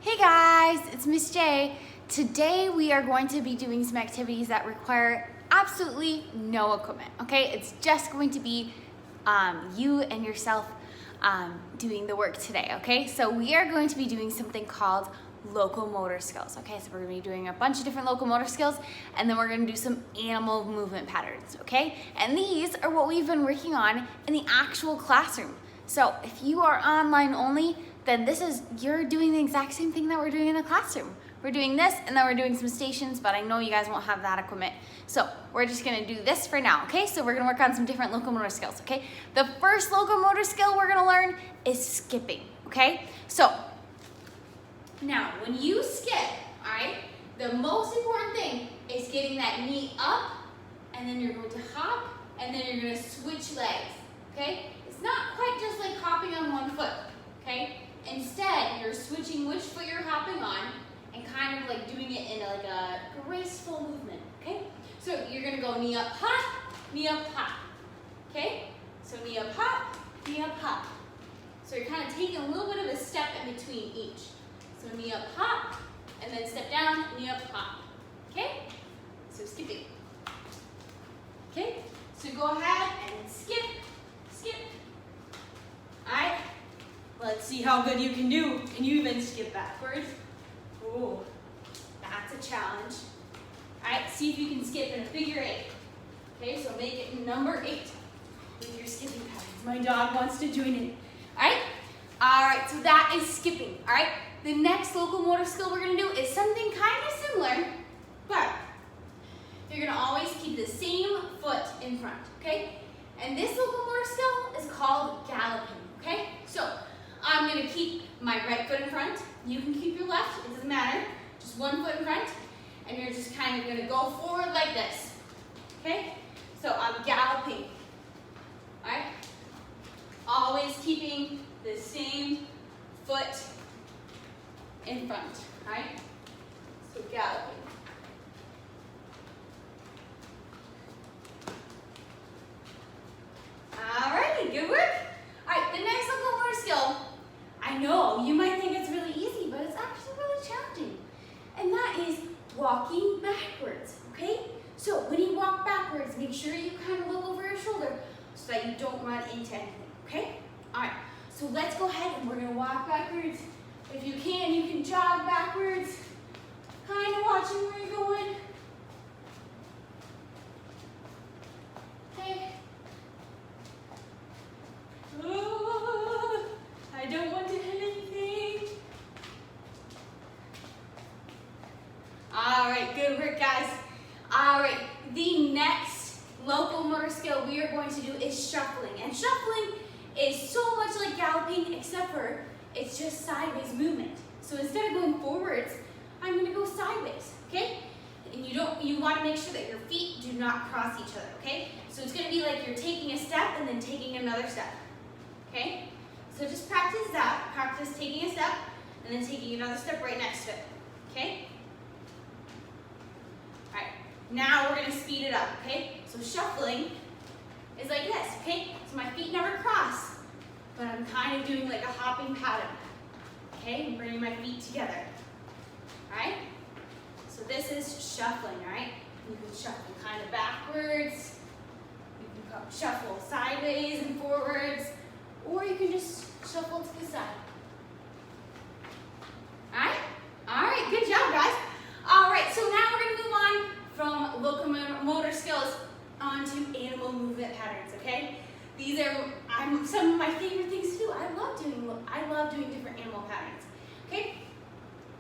Hey guys, it's Miss J. Today we are going to be doing some activities that require absolutely no equipment, okay? It's just going to be you and yourself doing the work today, okay? So we are going to be doing something called locomotor skills, okay? So we're gonna be doing a bunch of different locomotor skills, and then we're gonna do some animal movement patterns, okay? And these are what we've been working on in the actual classroom. So if you are online only, then you're doing the exact same thing that we're doing in the classroom. We're doing this, and then we're doing some stations, but I know you guys won't have that equipment. So we're just gonna do this for now, okay? So we're gonna work on some different locomotor skills, okay? The first locomotor skill we're gonna learn is skipping, okay? So now, when you skip, all right, the most important thing is getting that knee up, and then you're going to hop, and then you're gonna switch legs, okay? It's not quite just like hopping on one foot, okay? Instead, you're switching which foot you're hopping on and kind of like doing it in like a graceful movement, okay? So you're gonna go knee up, hop, okay? So knee up, hop. So you're kind of taking a little bit of a step in between each. So knee up, hop, and then step down, knee up, hop, okay? So skipping, okay? So go ahead and skip. All right, let's see how good you can do. Can you even skip backwards? Oh, that's a challenge. All right, see if you can skip in a figure 8. Okay, so make it number 8 with your skipping patterns. My dog wants to join in. All right, so that is skipping, all right? The next locomotor skill we're gonna do is something kind of similar, but you're gonna always keep the same foot in front, okay? And this locomotor skill is called galloping, okay? So I'm gonna keep my right foot in front. You can keep your left, it doesn't matter. Just one foot in front, and you're just kind of gonna go forward like this, okay? So I'm galloping, all right? Always keeping the same foot in front, all right? So galloping. All right, good work. All right, the next locomotor skill, I know you might think it's really easy, but it's actually really challenging. And that is walking backwards, okay? So when you walk backwards, make sure you kind of look over your shoulder so that you don't run into anything, okay? All right, so let's go ahead and we're gonna walk backwards. If you can jog backwards, kind of watching where you're going. Okay. Oh, I don't want to hit anything. All right, good work, guys. All right, the next locomotor skill we are going to do is shuffling. And shuffling is so much like galloping, except for it's just sideways movement. So instead of going forwards, I'm gonna go sideways, okay? And you wanna make sure that your feet do not cross each other, okay? So it's gonna be like you're taking a step and then taking another step, okay? So just practice that. Practice taking a step and then taking another step right next to it, okay? All right, now we're gonna speed it up, okay? So shuffling is like this, okay? So my feet never cross, but I'm kind of doing like a hopping pattern, okay? I'm bringing my feet together, all right? So this is shuffling, all right? You can shuffle kind of backwards, you can shuffle sideways and forwards, or you can just shuffle to the side. All right? All right, good job, guys. All right, so now we're gonna move on from locomotor skills onto animal movement patterns, okay? These are some of my favorite things to do. I love doing different animal patterns, okay?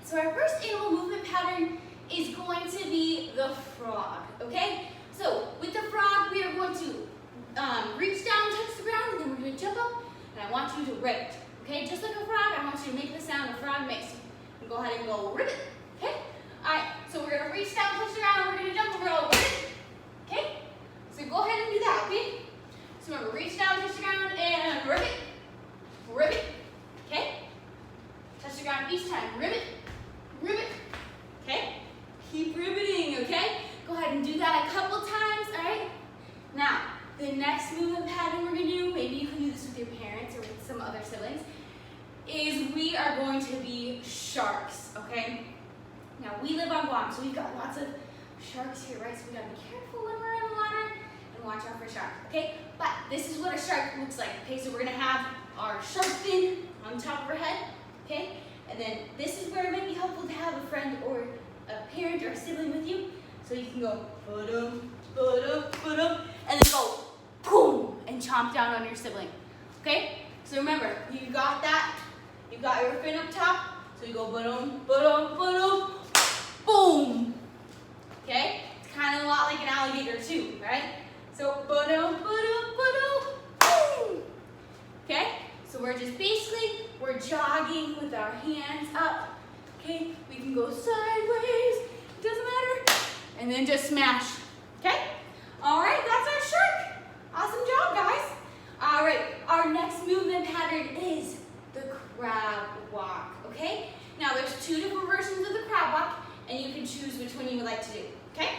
So our first animal movement pattern is going to be the frog, okay? So with the frog, we are going to reach down, touch the ground, and then we're gonna jump up, and I want you to ribbit, okay? Just like a frog, I want you to make the sound a frog makes. And go ahead and go ribbit, okay? All right, so we're gonna reach down, touch the ground, and we're gonna jump, and we're gonna go ribbit, okay? So go ahead and do that, okay? So remember, reach down, touch the ground, and ribbit, okay? Touch the ground each time, ribbit, okay? Keep ribbiting, okay? Go ahead and do that a couple times, all right? Now, the next movement pattern we're gonna do, maybe you can do this with your parents or with some other siblings, is we are going to be sharks, okay? Now we live on Guam, so we've got lots of sharks here, right? So we gotta be careful when we're in the water and watch out for sharks, okay? But this is what a shark looks like, okay? So we're gonna have our shark fin on top of our head, okay? And then this is where it might be helpful to have a friend or a parent or a sibling with you. So you can go, ba-dum, ba-dum, ba-dum, and then go, boom, and chomp down on your sibling, okay? So remember, you got that, you got your fin up top, so you go, ba-dum, ba-dum, ba-dum, boom, okay? It's kind of a lot like an alligator too, right? So, ba-dum, ba-dum, ba-dum, boom, okay? So we're just basically, we're jogging with our hands up, okay? We can go sideways, it doesn't matter, and then just smash, okay? All right, that's our shark. Awesome job, guys. All right, our next movement pattern is the crab walk, okay? Now there's two different versions of the crab walk, and you can choose which one you would like to do, okay?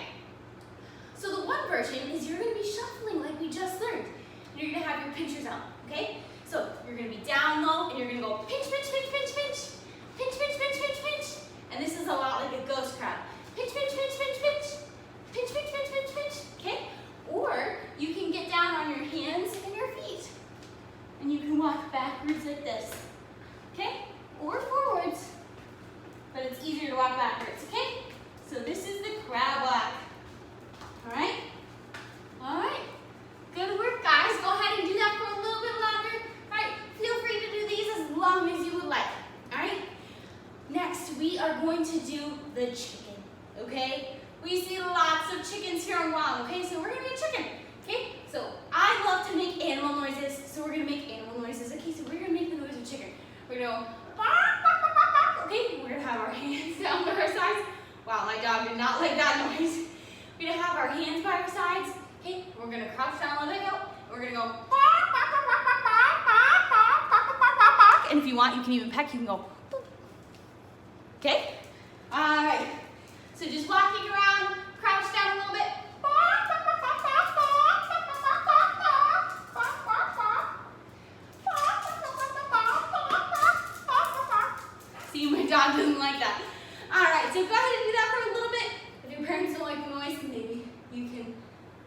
So the one version is you're gonna be shuffling like we just learned. And you're gonna have your pinchers out, okay? So you're gonna be down low, and you're gonna go pinch, pinch, pinch, pinch, pinch, pinch, pinch, pinch, pinch, pinch. And this is a lot like a ghost crab. Pinch, pinch, pinch, pinch, pinch, pinch, pinch, pinch, pinch, pinch, okay? Or you can get down on your hands and your feet. And you can walk backwards like this, okay? Or forwards, but it's easier to walk backwards, okay? So this is the crab walk, all right? All right, good work, guys. Go ahead and do that for a little bit longer, all right? Feel free to do these as long as you would like, all right? Next, we are going to do the chicken, okay? We see lots of chickens here on Guam, okay? So we're gonna do chicken, okay? So I love to make animal noises, so we're gonna make animal noises, okay? So we're gonna make the noise of chicken. We're gonna go, bark, bark, bark, bark, bark, okay? We're gonna have our hands down by our sides. Wow, my dog did not like that noise. We're gonna have our hands by our sides, okay? We're gonna crouch down, let it go. We're gonna go, bark, bark, bark, bark, bark, bark, bark, bark, bark, bark, bark, bark. And if you want, you can even peck, you can go, boop. Okay? All right. So just walking around, crouch down a little bit. See, my dog doesn't like that. All right, so go ahead and do that for a little bit. If your parents don't like the noise, maybe you can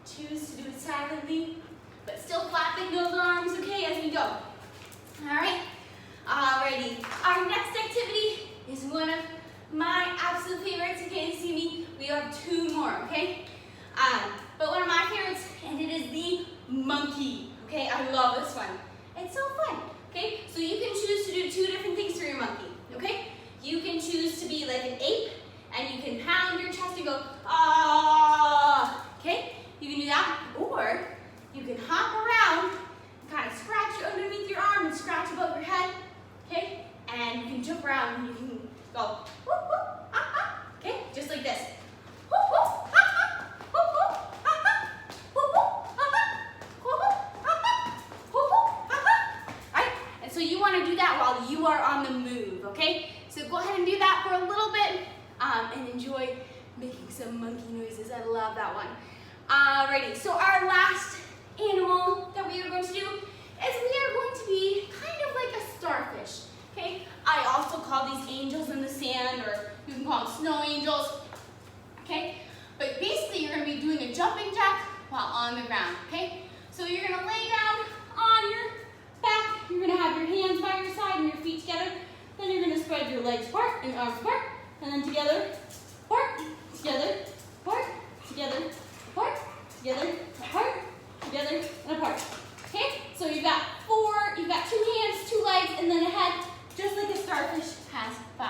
choose to do it silently, but still flapping those arms, okay, as we go. All right, alrighty. Our next activity is one of my absolute favorites, okay, to see me. We have two more, okay? But one of my favorites, and it is the monkey, okay? I love this one. It's so fun, okay? So you can choose to do two different things for your monkey, okay? You can choose to be like an ape, and you can pound your chest and go, ah, okay? You can do that, or you can hop around, kind of scratch underneath your arm and scratch above your head, okay? And you can jump around, and you can go, whoop, whoop, ah, ah, okay? Just like this. Whoop, whoop, ah, ah, whoop, whoop, ah, ah, whoop, whoop, ah, ah, whoop, whoop, ah, ah, whoop, whoop, ah, ah. All right? And so you want to do that while you are on the move, okay? So go ahead and do that for a little bit and enjoy making some monkey noises. I love that one. Alrighty, so our last animal that we are going to do is we are going to be kind of like a starfish, okay? I also call these angels in the sand, or you can call them snow angels, okay? But basically you're gonna be doing a jumping jack while on the ground, okay? So you're gonna lay down on your back, you're gonna have your hands by your side and your feet together, then you're gonna spread your legs apart and arms apart, and then together, apart, together, apart, together, apart, together, apart, together, and apart. Okay? So you've got two hands, two legs, and then a head, just like a starfish has 5.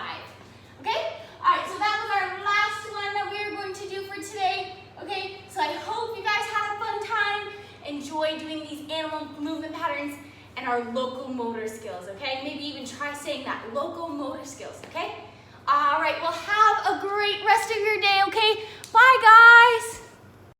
Okay? Alright, so that was our last one that we are going to do for today. Okay? So I hope you guys had a fun time, enjoy doing these animal movement patterns and our locomotor skills, okay? Maybe even try saying that, locomotor skills, okay? Alright, well have a great rest of your day, okay? Bye guys!